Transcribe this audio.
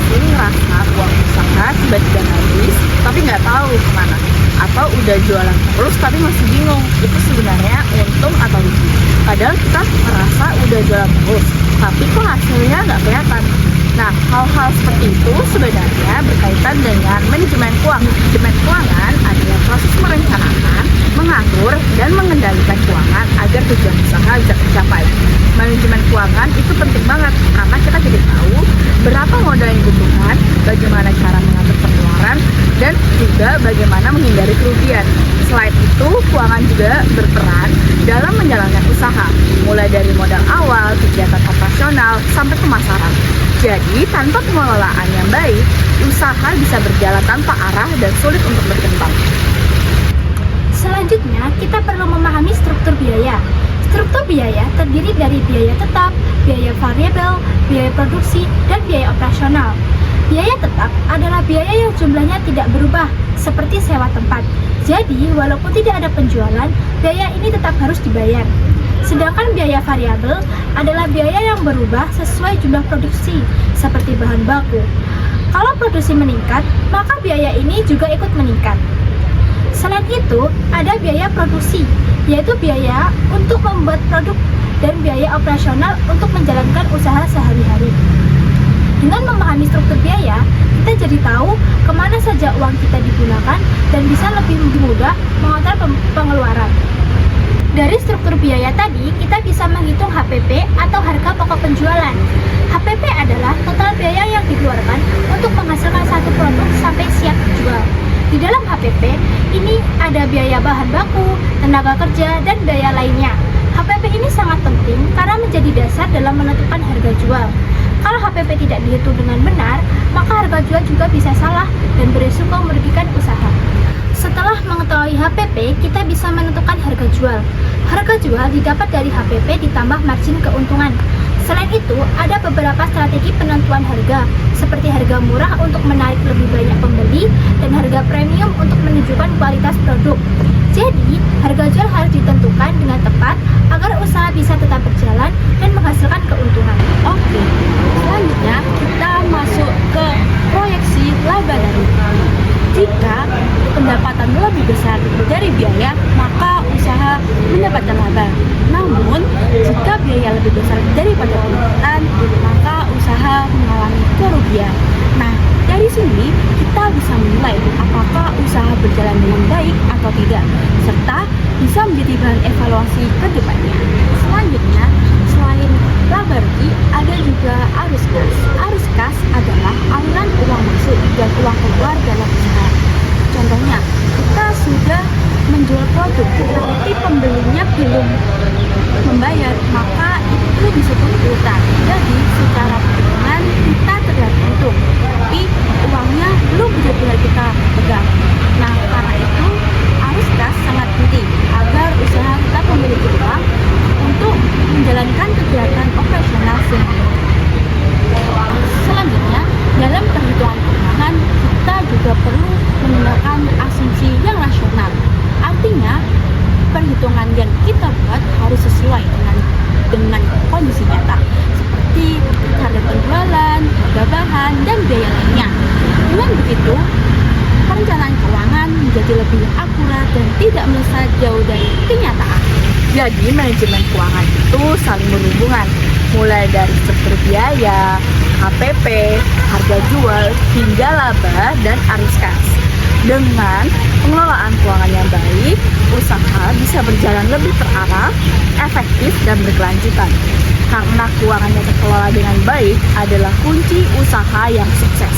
sering ngerasa uang usaha tiba-tiba habis, tapi nggak tahu kemana. Atau udah jualan terus tapi masih bingung, itu sebenarnya untung atau rugi. Padahal kita merasa udah jualan terus, tapi kok hasilnya nggak kelihatan. Nah, hal-hal seperti itu sebenarnya berkaitan dengan manajemen keuangan. Manajemen keuangan adalah proses merencanakan, mengatur, dan mengendalikan keuangan agar tujuan usaha bisa tercapai. Manajemen keuangan itu penting banget karena kita jadi tahu berapa modal yang dibutuhkan, bagaimana cara mengatur pengeluaran, dan juga bagaimana menghindari kerugian. Selain itu, keuangan juga berperan dalam menjalankan usaha, mulai dari modal awal, kegiatan operasional, sampai pemasaran. Jadi, tanpa pengelolaan yang baik, usaha bisa berjalan tanpa arah dan sulit untuk berkembang. Selanjutnya, kita perlu memahami struktur biaya. Struktur biaya terdiri dari biaya tetap, biaya variabel, biaya produksi, dan biaya operasional. Biaya tetap adalah biaya yang jumlahnya tidak berubah, seperti sewa tempat. Jadi, walaupun tidak ada penjualan, biaya ini tetap harus dibayar. Sedangkan biaya variabel adalah biaya yang berubah sesuai jumlah produksi, seperti bahan baku. Kalau produksi meningkat, maka biaya ini juga ikut meningkat. Selain itu, ada biaya produksi, yaitu biaya untuk membuat produk, dan biaya operasional untuk menjalankan usaha sehari-hari. Dengan memahami struktur biaya, kita jadi tahu kemana saja uang kita digunakan dan bisa lebih mudah mengatur pengeluaran. Dari struktur biaya tadi, kita bisa menghitung HPP atau harga pokok penjualan. HPP adalah total biaya yang dikeluarkan untuk menghasilkan satu produk sampai siap dijual. Di dalam HPP, ini ada biaya bahan baku, tenaga kerja, dan biaya lainnya. HPP ini sangat penting karena menjadi dasar dalam menentukan harga jual. Kalau HPP tidak dihitung dengan benar, maka harga jual juga bisa salah dan berisiko merugikan usaha. Setelah mengetahui HPP, kita bisa menentukan harga jual. Harga jual didapat dari HPP ditambah margin keuntungan. Selain itu, ada beberapa strategi penentuan harga, seperti harga murah untuk menarik lebih banyak pembeli dan harga premium untuk menunjukkan kualitas produk. Jadi, harga jual harus ditentukan dengan tepat agar usaha bisa tetap berjalan dan menghasilkan keuntungan. Oke, selanjutnya kita masuk ke proyeksi laba dari jika pendapatan lebih besar dari biaya, maka usaha mendapatkan laba. Namun, jika biaya lebih besar daripada pendapatan, maka usaha mengalami kerugian. Nah, dari sini kita bisa menilai apakah usaha berjalan dengan baik atau tidak, serta bisa menjadi bahan evaluasi ke depannya. Selanjutnya, selain laba rugi, ada juga arus kas. Arus kas adalah aliran uang masuk dan uang keluar dalam usaha. Contohnya, kita sudah menjual produk, tapi pembelinya belum membayar, maka itu disebut utang. Jadi, secara perhitungan kita terlihat untung, tapi uangnya belum benar-benar kita pegang. Nah, karena itu arus kas sangat penting agar usaha kita memiliki uang untuk menjalankan kegiatan operasional sehari-hari. Selanjutnya, dalam perhitungan keuangan, kita juga perlu menggunakan asumsi yang rasional. Artinya, perhitungan yang kita buat harus sesuai dengan kondisi nyata, seperti harga penjualan, harga bahan, dan biaya lainnya. Dengan begitu, perencanaan keuangan menjadi lebih akurat dan tidak melesat jauh dari kenyataan. Jadi, manajemen keuangan itu saling berhubungan, mulai dari struktur biaya, HPP, harga jual, hingga laba dan arus kas. Dengan pengelolaan keuangan yang baik, usaha bisa berjalan lebih terarah, efektif, dan berkelanjutan. Karena keuangan yang terkelola dengan baik adalah kunci usaha yang sukses.